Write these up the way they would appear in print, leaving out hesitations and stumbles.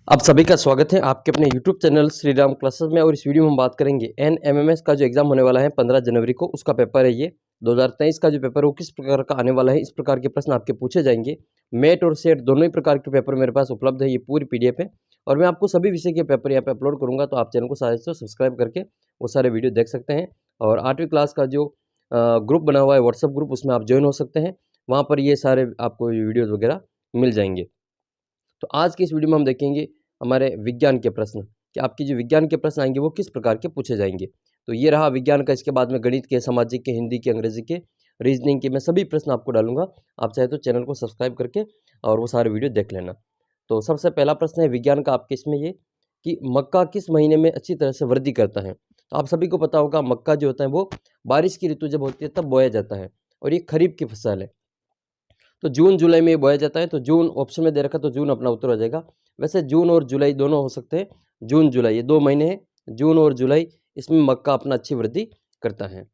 आप सभी का स्वागत है आपके अपने YouTube channel Shri Ram classes में। और इस वीडियो में हम बात करेंगे NMMS का जो एग्जाम होने वाला है 15 जनवरी को, उसका पेपर है ये 2023 का जो पेपर है वो किस प्रकार का आने वाला है, इस प्रकार के प्रश्न आपके पूछे जाएंगे। मेट और सेट दोनों ही प्रकार के पेपर मेरे पास उपलब्ध है, ये पूरी PDF है और मैं आपको सभी विषय के पेपर यहाँ पे अपलोड करूँगा, तो आप चैनल को साथ से सब्सक्राइब करके वो सारे वीडियो देख सकते हैं। और 8वीं क्लास का जो ग्रुप बना हुआ है व्हाट्सअप ग्रुप, उसमें आप ज्वाइन हो सकते हैं, वहाँ पर ये सारे आपको वीडियोज़ वगैरह मिल जाएंगे। तो आज की इस वीडियो में हम देखेंगे हमारे विज्ञान के प्रश्न, कि आपके जो विज्ञान के प्रश्न आएंगे वो किस प्रकार के पूछे जाएंगे। तो ये रहा विज्ञान का। इसके बाद में गणित के, सामाजिक के, हिंदी के, अंग्रेजी के, रीजनिंग के, मैं सभी प्रश्न आपको डालूंगा। आप चाहे तो चैनल को सब्सक्राइब करके और वो सारे वीडियो देख लेना। तो सबसे पहला प्रश्न है विज्ञान का आपके इसमें ये, कि मक्का किस महीने में अच्छी तरह से वृद्धि करता है। तो आप सभी को पता होगा मक्का जो होता है वो बारिश की ऋतु जब होती है तब बोया जाता है, और ये खरीफ की फसल है। तो जून जुलाई में बोया जाता है, तो जून ऑप्शन में दे रखा, तो जून अपना उत्तर हो जाएगा। वैसे जून और जुलाई दोनों हो सकते हैं, जून जुलाई ये 2 महीने हैं, जून और जुलाई, इसमें मक्का अपना अच्छी वृद्धि करता है।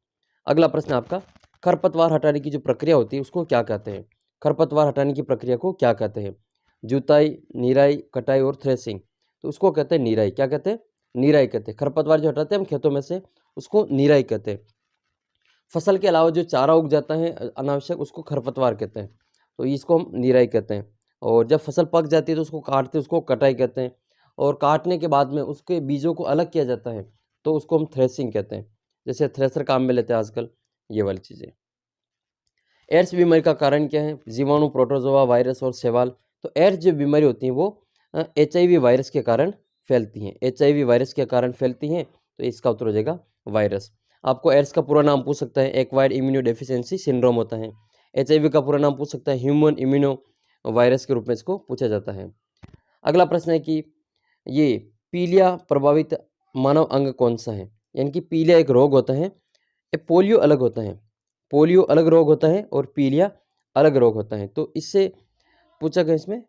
अगला प्रश्न आपका, खरपतवार हटाने की जो प्रक्रिया होती है उसको क्या कहते हैं। खरपतवार हटाने की प्रक्रिया को क्या कहते हैं। जुताई, निराई, कटाई और थ्रेसिंग। तो उसको कहते हैं निराई। क्या कहते हैं? निराई कहते हैं। खरपतवार जो हटाते हैं हम खेतों में से, उसको निराई कहते हैं। फसल के अलावा जो चारा उग जाता है अनावश्यक, उसको खरपतवार कहते हैं, तो इसको हम निराई कहते हैं। और जब फसल पक जाती है तो उसको काटते हैं, उसको कटाई कहते हैं। और काटने के बाद में उसके बीजों को अलग किया जाता है, तो उसको हम थ्रेसिंग कहते हैं। जैसे थ्रेसर काम में लेते हैं आजकल, ये वाली चीज़ें। एड्स बीमारी का कारण क्या है। जीवाणु, प्रोटोजोआ, वायरस और शैवाल। तो एड्स जो बीमारी होती है वो HIV वायरस के कारण फैलती हैं। HIV वायरस के कारण फैलती हैं, तो इसका उत्तर हो जाएगा वायरस। आपको एड्स का पूरा नाम पूछ सकता है, एक्वायर्ड इम्यूनो डेफिशिएंसी सिंड्रोम होता है। HIV का पूरा नाम पूछ सकता है, ह्यूमन इम्यूनो वायरस के रूप में इसको पूछा जाता है। अगला प्रश्न है कि ये पीलिया प्रभावित मानव अंग कौन सा है। यानी कि पीलिया एक रोग होता है, पोलियो अलग होता है। पोलियो अलग रोग होता है और पीलिया अलग रोग होता है। तो इससे पूछा गया इसमें,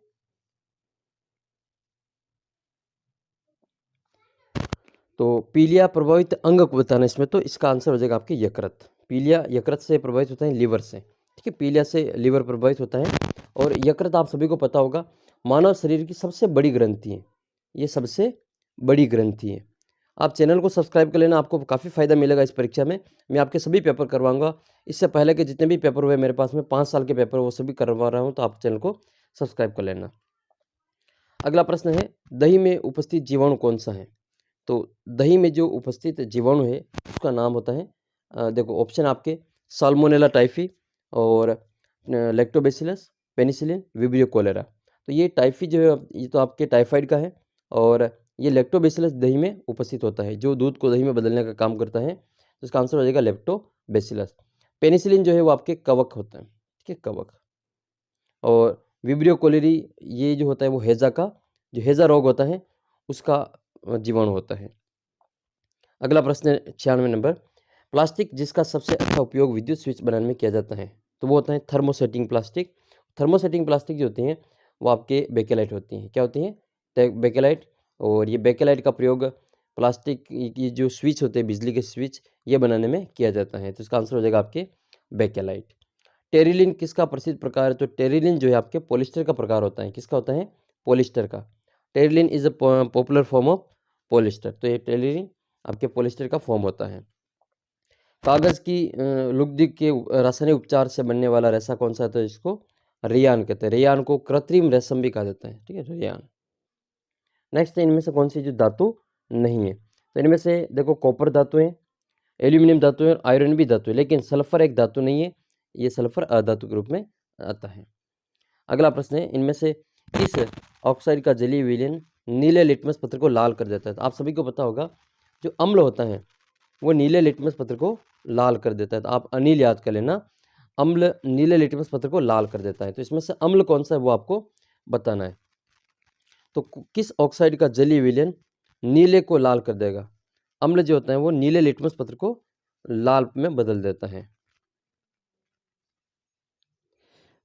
तो पीलिया प्रभावित अंग को बताना इसमें, तो इसका आंसर हो जाएगा आपके यकृत। पीलिया यकृत से प्रभावित होता है, लीवर से। ठीक है, पीलिया से लीवर प्रभावित होता है। और यकृत आप सभी को पता होगा मानव शरीर की सबसे बड़ी ग्रंथि है, ये सबसे बड़ी ग्रंथि है। आप चैनल को सब्सक्राइब कर लेना, आपको काफ़ी फायदा मिलेगा इस परीक्षा में। मैं आपके सभी पेपर करवाऊंगा, इससे पहले के जितने भी पेपर हुए मेरे पास में 5 साल के पेपर वो सभी करवा रहा हूँ, तो आप चैनल को सब्सक्राइब कर लेना। अगला प्रश्न है, दही में उपस्थित जीवाणु कौन सा है। तो दही में जो उपस्थित जीवाणु है उसका नाम होता है, देखो ऑप्शन आपके, साल्मोनेला टाइफी और लैक्टोबैसिलस, पेनिसिलिन, विब्रियो कोलेरा। तो ये टाइफी जो है ये तो आपके टाइफाइड का है, और ये लैक्टोबैसिलस दही में उपस्थित होता है, जो दूध को दही में बदलने का काम करता है। तो इसका आंसर हो जाएगा लैक्टोबैसिलस। पेनिसिलिन जो है वो आपके कवक होता है, ठीक है, कवक। और विब्रियो कोलेरी ये जो होता है वो हैजा का, जो हैजा रोग होता है उसका जीवाणु होता है। अगला प्रश्न है 96 नंबर, प्लास्टिक जिसका सबसे अच्छा उपयोग विद्युत स्विच बनाने में किया जाता है, तो वो होता है थर्मोसेटिंग प्लास्टिक। थर्मोसेटिंग प्लास्टिक जो होती हैं वो आपके बेकेलाइट होती हैं। क्या होती हैं? बेकेलाइट। और ये बेकेलाइट का प्रयोग प्लास्टिक की जो स्विच होते हैं, बिजली के स्विच, ये बनाने में किया जाता है। तो इसका आंसर हो जाएगा आपके बेकेलाइट। टेरिलिन किसका प्रसिद्ध प्रकार है। तो टेरिलिन जो है आपके पॉलिस्टर का प्रकार होता है। किसका होता है? पॉलिस्टर का। Terylene is a popular form of polyester. तो ये टेरिलिन आपके पॉलिस्टर का फॉर्म होता है। कागज की लुगदी के रासायनिक उपचार से बनने वाला रेशा कौन सा है। तो इसको रेयान कहते हैं। रेयान को कृत्रिम रेशम भी कहा जाता है, ठीक है, रेयान। नेक्स्ट है, इनमें से कौन सी जो धातु नहीं है। तो इनमें से देखो कॉपर धातु है, एल्यूमिनियम धातु है, आयरन भी धातु है, लेकिन सल्फर एक धातु नहीं है, ये सल्फर अधातु के रूप में आता है। अगला प्रश्न है, इनमें से किस ऑक्साइड का जलीय विलयन नीले लिटमस पत्र को लाल कर देता है। तो आप सभी को पता होगा जो अम्ल होता है वो नीले लिटमस पत्र को लाल कर देता है। तो आप अनिल याद कर लेना, अम्ल नीले लिटमस पत्र को लाल कर देता है। तो इसमें से अम्ल कौन सा है वो आपको बताना है। तो किस ऑक्साइड का जलीय विलयन नीले को लाल कर देगा। अम्ल जो होता है वो नीले लिटमस पत्र को लाल में बदल देता है।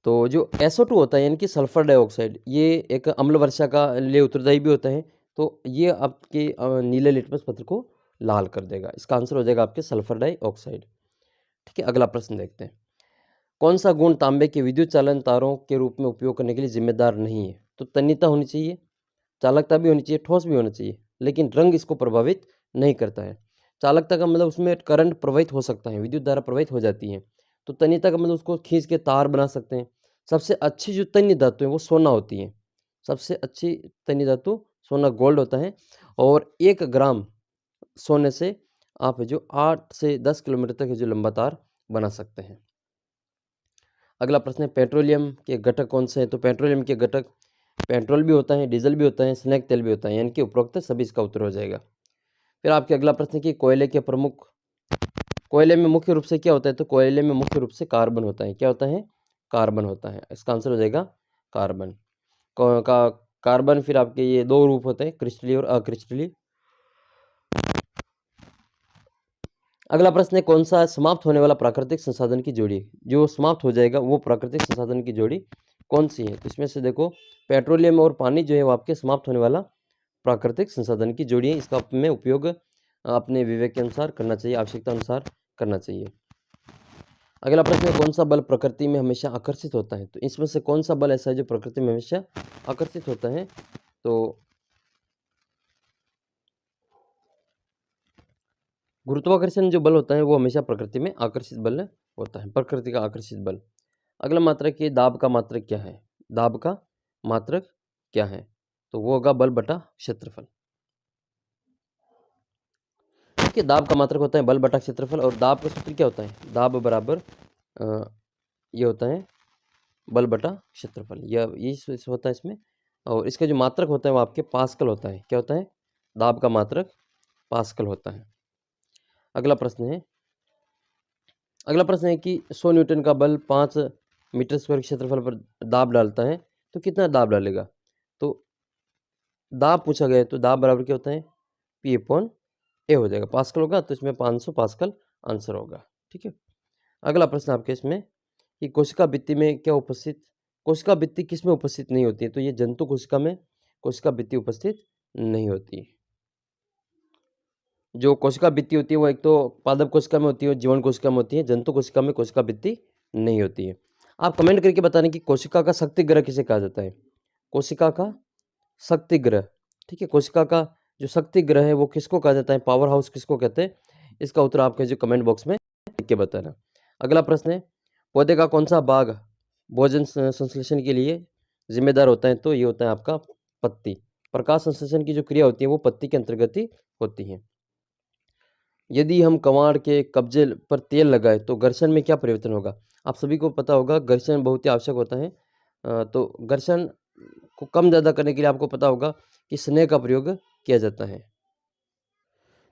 तो जो SO2 होता है यानी कि सल्फर डाइऑक्साइड, ये एक अम्ल वर्षा का लिए उत्तरदायी भी होता है। तो ये आपके नीले लिटमस पत्र को लाल कर देगा। इसका आंसर हो जाएगा आपके सल्फर डाइऑक्साइड। ठीक है, अगला प्रश्न देखते हैं। कौन सा गुण तांबे के विद्युत चालन तारों के रूप में उपयोग करने के लिए जिम्मेदार नहीं है। तो तन्यता होनी चाहिए, चालकता भी होनी चाहिए, ठोस भी होना चाहिए, लेकिन रंग इसको प्रभावित नहीं करता है। चालकता का मतलब उसमें करंट प्रवाहित हो सकता है, विद्युत धारा प्रवाहित हो जाती है। तो तन्यता का मतलब उसको खींच के तार बना सकते हैं। सबसे अच्छी जो तन्य धातु है वो सोना होती है। सबसे अच्छी तन्य धातु सोना गोल्ड होता है, और 1 ग्राम सोने से आप जो 8 से 10 किलोमीटर तक जो लंबा तार बना सकते हैं। अगला प्रश्न है, पेट्रोलियम के घटक कौन से हैं? तो पेट्रोलियम के घटक पेट्रोल भी होता है, डीजल भी होता है, स्नैक तेल भी होता है, यानी कि उपरोक्त सभी इसका उत्तर हो जाएगा। फिर आपके अगला प्रश्न है कि कोयले में मुख्य रूप से क्या होता है? तो कोयले में मुख्य रूप से कार्बन होता है। क्या होता है? कार्बन होता है। इसका आंसर हो जाएगा कार्बन। कार्बन फिर आपके ये 2 रूप होते हैं, क्रिस्टलीय और अक्रिस्टलीय। अगला प्रश्न है, कौन सा समाप्त होने वाला प्राकृतिक संसाधन की जोड़ी? जो समाप्त हो जाएगा वो प्राकृतिक संसाधन की जोड़ी कौन सी है? तो इसमें से देखो, पेट्रोलियम और पानी जो है वो आपके समाप्त होने वाला प्राकृतिक संसाधन की जोड़ी है। इसका में उपयोग अपने विवेक के अनुसार करना चाहिए, आवश्यकता अनुसार करना चाहिए। अगला प्रश्न है, कौन सा बल प्रकृति में हमेशा आकर्षित होता है? तो इसमें से कौन सा बल ऐसा है जो प्रकृति में हमेशा आकर्षित होता है? तो गुरुत्वाकर्षण जो बल होता है वो हमेशा प्रकृति में आकर्षित बल होता है, प्रकृति का आकर्षित बल। अगला मात्रक है, दाब का मात्रक क्या है? दाब का मात्रक क्या है? तो वो होगा बल बटा क्षेत्रफल। देखिए, दाब का मात्रक होता है बल बटा क्षेत्रफल, और दाब का सूत्र क्या होता है? दाब बराबर ये होता है बल बटा क्षेत्रफल, ये होता है इसमें। और इसका जो मात्रक होता है वो आपके पास्कल होता है। क्या होता है? दाब का मात्रक पास्कल होता है। अगला प्रश्न है कि 100 न्यूटन का बल 5 मीटर स्क्वायर क्षेत्रफल पर दाब डालता है, तो कितना दाब डालेगा? तो दाब पूछा गया है, तो दाब बराबर क्या होता है? P अपॉन ए हो जाएगा। पास्कल होगा तो इसमें 500 पास्कल आंसर होगा। ठीक है। अगला प्रश्न आपके इसमें कि कोशिका भित्ति में क्या उपस्थित, कोशिका भित्ति किस में उपस्थित नहीं होती है? तो ये जंतु कोशिका में कोशिका भित्ति उपस्थित नहीं होती। जो कोशिका भित्ति होती है वो एक तो पादप कोशिका में होती है, जीवन कोशिका में होती है, जंतु कोशिका में कोशिका भित्ति नहीं होती है। आप कमेंट करके बताने कि कोशिका का शक्ति ग्रह किसे कहा जाता है? कोशिका का शक्ति ग्रह, ठीक है, कोशिका का जो शक्ति ग्रह है वो किसको कहा जाता है? पावर हाउस किसको कहते हैं? इसका उत्तर आपके जो कमेंट बॉक्स में लिख के बताना। अगला प्रश्न है, पौधे का कौन सा भाग भोजन संश्लेषण के लिए जिम्मेदार होता है? तो ये होता है आपका पत्ती। प्रकाश संश्लेषण की जो क्रिया होती है वो पत्ती के अंतर्गत ही होती है। यदि हम कबाड़ के कब्जे पर तेल लगाए तो घर्षण में क्या परिवर्तन होगा? आप सभी को पता होगा घर्षण बहुत ही आवश्यक होता है। तो घर्षण को कम ज़्यादा करने के लिए आपको पता होगा कि स्नेह का प्रयोग किया जाता है।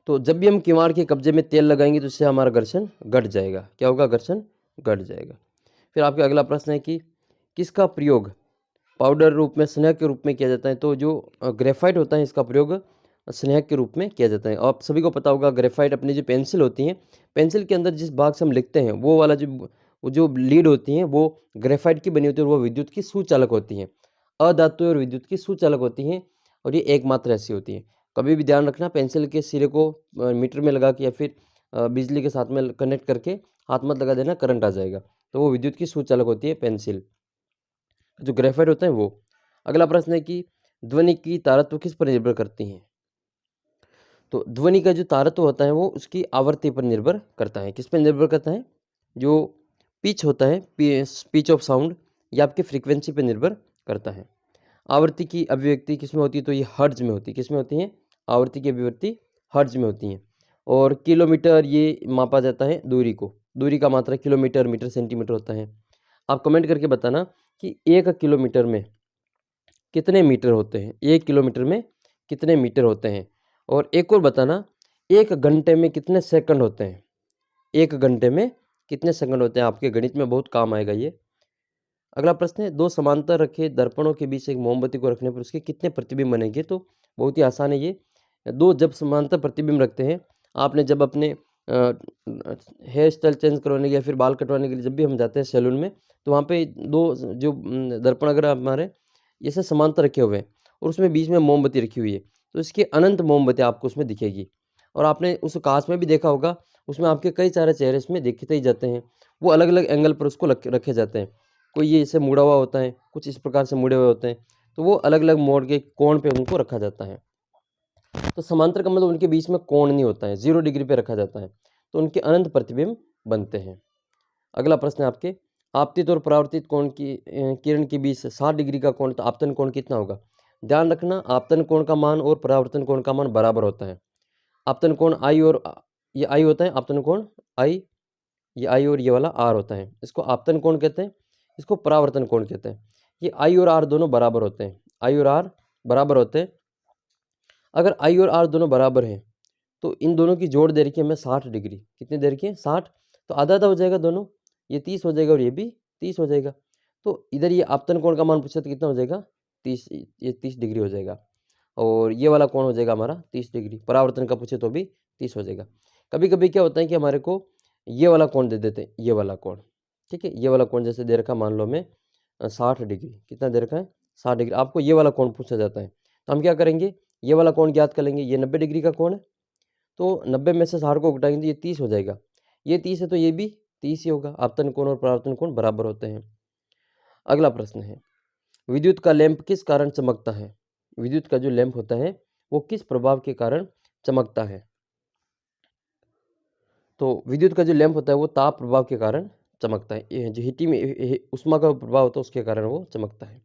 तो जब भी हम किवाड़ के कब्जे में तेल लगाएंगे तो इससे हमारा घर्षण घट जाएगा। क्या होगा? घर्षण घट जाएगा। फिर आपका अगला प्रश्न है कि किसका प्रयोग पाउडर रूप में स्नेह के रूप में किया जाता है? तो जो ग्रेफाइट होता है इसका प्रयोग स्नेह के रूप में किया जाता है। आप सभी को पता होगा ग्रेफाइट अपनी जो पेंसिल होती है, पेंसिल के अंदर जिस भाग से हम लिखते हैं वो वाला जो लीड होती है वो ग्रेफाइट की बनी होती है, और वो विद्युत की सुचालक होती हैं। अधातु और विद्युत की सुचालक होती हैं, और ये एकमात्र ऐसी होती है। कभी भी ध्यान रखना, पेंसिल के सिरे को मीटर में लगा के या फिर बिजली के साथ में कनेक्ट करके हाथ मत लगा देना, करंट आ जाएगा। तो वो विद्युत की सुचालक होती है पेंसिल, जो ग्रेफाइट होता है वो। अगला प्रश्न है कि ध्वनि की तारत्व किस पर निर्भर करती है? तो ध्वनि का जो तारत्व होता है वो उसकी आवृत्ति पर निर्भर करता है। किस पर निर्भर करता है? जो पिच होता है, पिच ऑफ साउंड, ये आपके फ्रीक्वेंसी पर निर्भर करता है। आवृत्ति की अभिव्यक्ति किस में होती है? तो ये हर्ट्ज में होती है। किस में होती है? आवृत्ति की अभिव्यक्ति हर्ट्ज में होती है। और किलोमीटर ये मापा जाता है दूरी को, दूरी का मात्रा किलोमीटर, मीटर, सेंटीमीटर होता है। आप कमेंट करके बताना कि 1 किलोमीटर में कितने मीटर होते हैं? 1 किलोमीटर में कितने मीटर होते हैं? और एक और बताना, 1 घंटे में कितने सेकंड होते हैं? 1 घंटे में कितने सेकंड होते हैं? आपके गणित में बहुत काम आएगा ये। अगला प्रश्न है, 2 समांतर रखे दर्पणों के बीच एक मोमबत्ती को रखने पर उसके कितने प्रतिबिंब बनेंगे? तो बहुत ही आसान है ये। 2 जब समांतर प्रतिबिंब रखते हैं, आपने जब अपने हेयर स्टाइल चेंज करवाने या फिर बाल कटवाने के लिए जब भी हम जाते हैं सैलून में, तो वहाँ पे 2 जो दर्पण अगर हमारे जैसे समांतर रखे हुए हैं और उसमें बीच में मोमबत्ती रखी हुई है, तो इसकी अनंत मोमबत्ती आपको उसमें दिखेगी। और आपने उस कांच में भी देखा होगा, उसमें आपके कई सारे चेहरे इसमें दिखते ही जाते हैं। वो अलग अलग एंगल पर उसको रखे जाते हैं। कोई ये ऐसे मुड़ा हुआ होता है, कुछ इस प्रकार से मुड़े हुए होते हैं। तो वो अलग अलग मोड़ के कोण पे उनको रखा जाता है। तो समांतर का मतलब उनके बीच में कोण नहीं होता है, 0 डिग्री पे रखा जाता है, तो उनके अनंत प्रतिबिंब बनते हैं। अगला प्रश्न है आपके, आपतित और परावर्तित कोण की किरण के बीच 60 डिग्री का कोण, तो आपतन कोण कितना होगा? ध्यान रखना, आपतन कोण का मान और परावर्तन कोण का मान बराबर होता है। आपतन कोण आई और ये आई होता है, आपतन कोण आई, ये आई और ये वाला आर होता है, इसको आपतन कोण कहते हैं, इसको परावर्तन कोण कहते हैं। ये आई और आर दोनों बराबर होते हैं, आई और आर बराबर होते हैं। अगर आई और आर दोनों बराबर हैं तो इन दोनों की जोड़ दे रखी है हमें 60 डिग्री, कितनी दे रखी है 60, तो आधा आधा हो जाएगा दोनों, ये 30 हो जाएगा और ये भी 30 हो जाएगा। तो इधर ये आपतन कोण का मान पूछा तो कितना हो जाएगा 30, ये 30 डिग्री हो जाएगा, और ये वाला कोण हो जाएगा हमारा 30 डिग्री। परावर्तन का पूछे तो भी 30 हो जाएगा। कभी कभी क्या होता है कि हमारे को ये वाला कोण दे देते हैं, ये वाला कोण, ठीक है, ये वाला कोण जैसे दे रखा मान लो हमें 60 डिग्री, कितना दे रखा है 60 डिग्री, आपको ये वाला कोण पूछा जाता है, तो हम क्या करेंगे, ये वाला कोण ज्ञात कर लेंगे, ये 90 डिग्री का कोण है, तो 90 में से 60 को घटाएंगे तो ये 30 हो जाएगा, ये 30 है तो ये भी 30 ही होगा। आपतन कोण और परावर्तन कोण बराबर होते हैं। अगला प्रश्न है, विद्युत का लैंप किस कारण चमकता है? विद्युत का जो लैंप होता है वो किस प्रभाव के कारण चमकता है? तो विद्युत का जो लैंप होता है वो ताप प्रभाव के कारण चमकता है, ये जो हीटिंग में उष्मा का प्रभाव होता है उसके कारण वो चमकता है।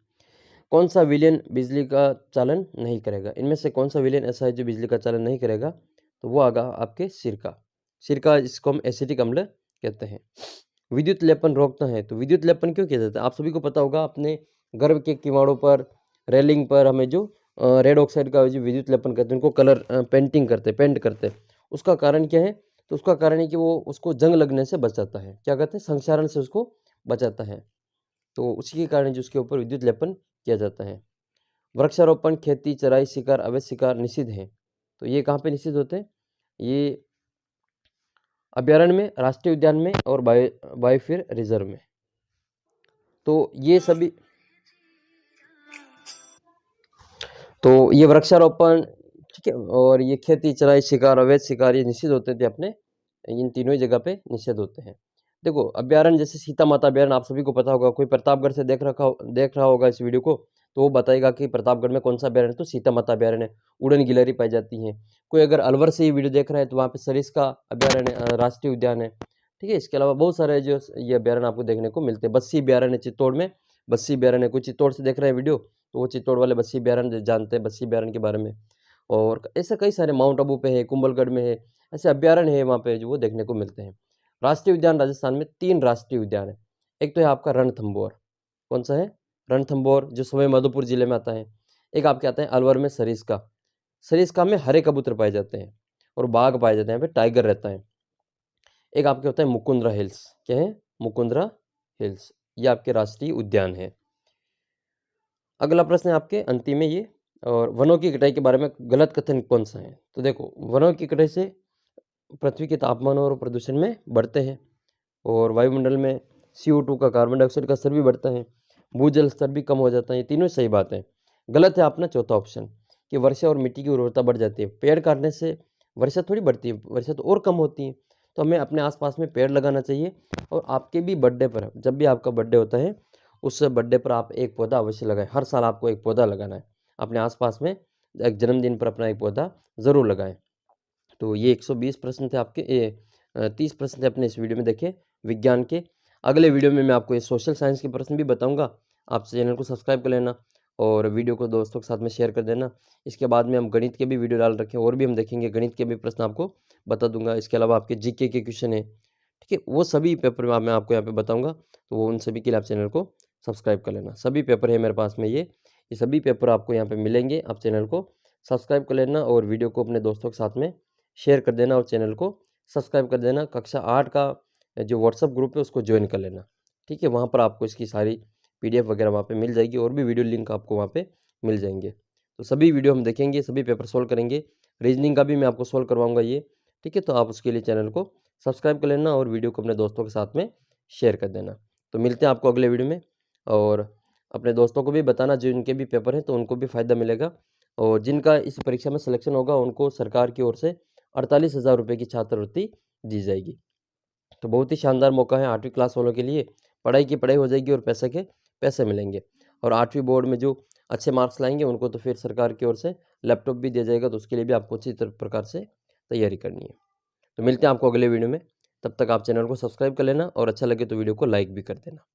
कौन सा विलयन बिजली का चालन नहीं करेगा? इनमें से कौन सा विलयन ऐसा है जो बिजली का चालन नहीं करेगा? तो वो आगा आपके सिरका, सिरका जिसको हम एसिटिक अम्ल कहते हैं। विद्युत लेपन रोकता है, तो विद्युत लेपन क्यों किया जाता है? आप सभी को पता होगा, अपने घर के किवाड़ों पर, रेलिंग पर हमें जो रेड ऑक्साइड का जो विद्युत लेपन करते हैं, उनको कलर पेंटिंग करते, पेंट करते, उसका कारण क्या है? तो उसका कारण है कि वो उसको जंग लगने से बचाता है, क्या कहते हैं, संक्षारण से उसको बचाता है, तो उसी के कारण जो उसके ऊपर विद्युत लेपन किया जाता है। वृक्षारोपण, खेती, चराई, शिकार, अवैध शिकार निषिद्ध है, तो ये कहाँ पे निषिद्ध होते हैं? ये अभ्यारण्य में, राष्ट्रीय उद्यान में और बायोस्फीयर रिजर्व में। तो ये सभी, तो ये वृक्षारोपण, ठीक है, और ये खेती, चराई, शिकार, अवैध शिकार, ये निषिद्ध होते थे अपने, इन तीनों ही जगह पे निषेध होते हैं। देखो अभ्यारण्य जैसे सीता माता अभ्यारण्य आप सभी को पता होगा, कोई प्रतापगढ़ से देख रहा होगा इस वीडियो को, तो वो बताएगा कि प्रतापगढ़ में कौन सा अभ्यारण्य, तो सीता माता अभ्यारण्य, उड़न गिलहरी पाई जाती है। कोई अगर अलवर से ये वीडियो देख रहा है तो वहाँ पे सरिस्का अभ्यारण्य राष्ट्रीय उद्यान है, ठीक है। इसके अलावा बहुत सारे जो ये अभ्यारण्य आपको देखने को मिलते हैं। बस्सी अभ्यारण्य चित्तौड़ में, बस्सी अभ्यारण्य, कोई चित्तौड़ से देख रहे हैं वीडियो तो वो चित्तौड़ वाले बस्सी अभ्यारण्य जानते हैं, बस्सी अभ्यारण्य के बारे में। और ऐसे कई सारे, माउंट आबू पे है, कुंभलगढ़ में है, ऐसे अभ्यारण्य है वहाँ पे जो वो देखने को मिलते हैं। राष्ट्रीय उद्यान राजस्थान में 3 राष्ट्रीय उद्यान है। एक तो है आपका रणथंभौर, कौन सा है? रणथंभौर, जो सवाई माधोपुर जिले में आता है। एक आपके आता है अलवर में सरिस्का, सरिस्का में हरे कबूतर पाए जाते हैं और बाघ पाए जाते हैं, यहाँ पे टाइगर रहता है। एक आपके होता है मुकुंदरा हिल्स, क्या है? मुकुंदरा हिल्स, ये आपके राष्ट्रीय उद्यान है। अगला प्रश्न है आपके अंतिम में ये, और वनों की कटाई के बारे में गलत कथन कौन सा है? तो देखो, वनों की कटाई से पृथ्वी के तापमान और प्रदूषण में बढ़ते हैं, और वायुमंडल में CO2 का, कार्बन डाइऑक्साइड का स्तर भी बढ़ता है, भूजल स्तर भी कम हो जाता है। ये तीनों सही बात है। गलत है अपना चौथा ऑप्शन, कि वर्षा और मिट्टी की उर्वरता बढ़ जाती है। पेड़ काटने से वर्षा थोड़ी बढ़ती है, वर्षा तो और कम होती है। तो हमें अपने आसपास में पेड़ लगाना चाहिए, और आपके भी बर्थडे पर, जब भी आपका बर्थडे होता है उस बर्थडे पर आप एक पौधा अवश्य लगाएं। हर साल आपको एक पौधा लगाना है अपने आसपास में, एक जन्मदिन पर अपना एक पौधा ज़रूर लगाएं। तो ये 120 प्रश्न थे आपके, 30 प्रश्न थे अपने इस वीडियो में देखे विज्ञान के। अगले वीडियो में मैं आपको ये सोशल साइंस के प्रश्न भी बताऊंगा। आप चैनल को सब्सक्राइब कर लेना और वीडियो को दोस्तों के साथ में शेयर कर देना। इसके बाद में हम गणित के भी वीडियो डाल रखे हैं, और भी हम देखेंगे, गणित के भी प्रश्न आपको बता दूंगा। इसके अलावा आपके GK के क्वेश्चन है, ठीक है, वो सभी पेपर में मैं आपको यहाँ पे बताऊँगा, तो वो उन सभी के लिए आप चैनल को सब्सक्राइब कर लेना। सभी पेपर है मेरे पास में, ये सभी पेपर आपको यहाँ पे मिलेंगे। आप चैनल को सब्सक्राइब कर लेना और वीडियो को अपने दोस्तों के साथ में शेयर कर देना, और चैनल को सब्सक्राइब कर देना। कक्षा 8 का जो व्हाट्सअप ग्रुप है उसको ज्वाइन कर लेना, ठीक है। वहाँ पर आपको इसकी सारी PDF वगैरह वहाँ पे मिल जाएगी, और भी वीडियो लिंक आपको वहाँ पे मिल जाएंगे। तो सभी वीडियो हम देखेंगे, सभी पेपर सोल्व करेंगे। रीजनिंग का भी मैं आपको सोल्व करवाऊँगा ये, ठीक है। तो आप उसके लिए चैनल को सब्सक्राइब कर लेना और वीडियो को अपने दोस्तों के साथ में शेयर कर देना। तो मिलते हैं आपको अगले वीडियो में, और अपने दोस्तों को भी बताना जो इनके भी पेपर हैं, तो उनको भी फ़ायदा मिलेगा। और जिनका इस परीक्षा में सिलेक्शन होगा उनको सरकार की ओर से 48,000 रुपये की छात्रवृत्ति दी जाएगी। तो बहुत ही शानदार मौका है 8वीं क्लास वालों के लिए। पढ़ाई की पढ़ाई हो जाएगी और पैसे के पैसे मिलेंगे। और 8वीं बोर्ड में जो अच्छे मार्क्स लाएँगे उनको तो फिर सरकार की ओर से लैपटॉप भी दिया जाएगा, तो उसके लिए भी आपको अच्छी प्रकार से तैयारी करनी है। तो मिलते हैं आपको अगले वीडियो में, तब तक आप चैनल को सब्सक्राइब कर लेना और अच्छा लगे तो वीडियो को लाइक भी कर देना।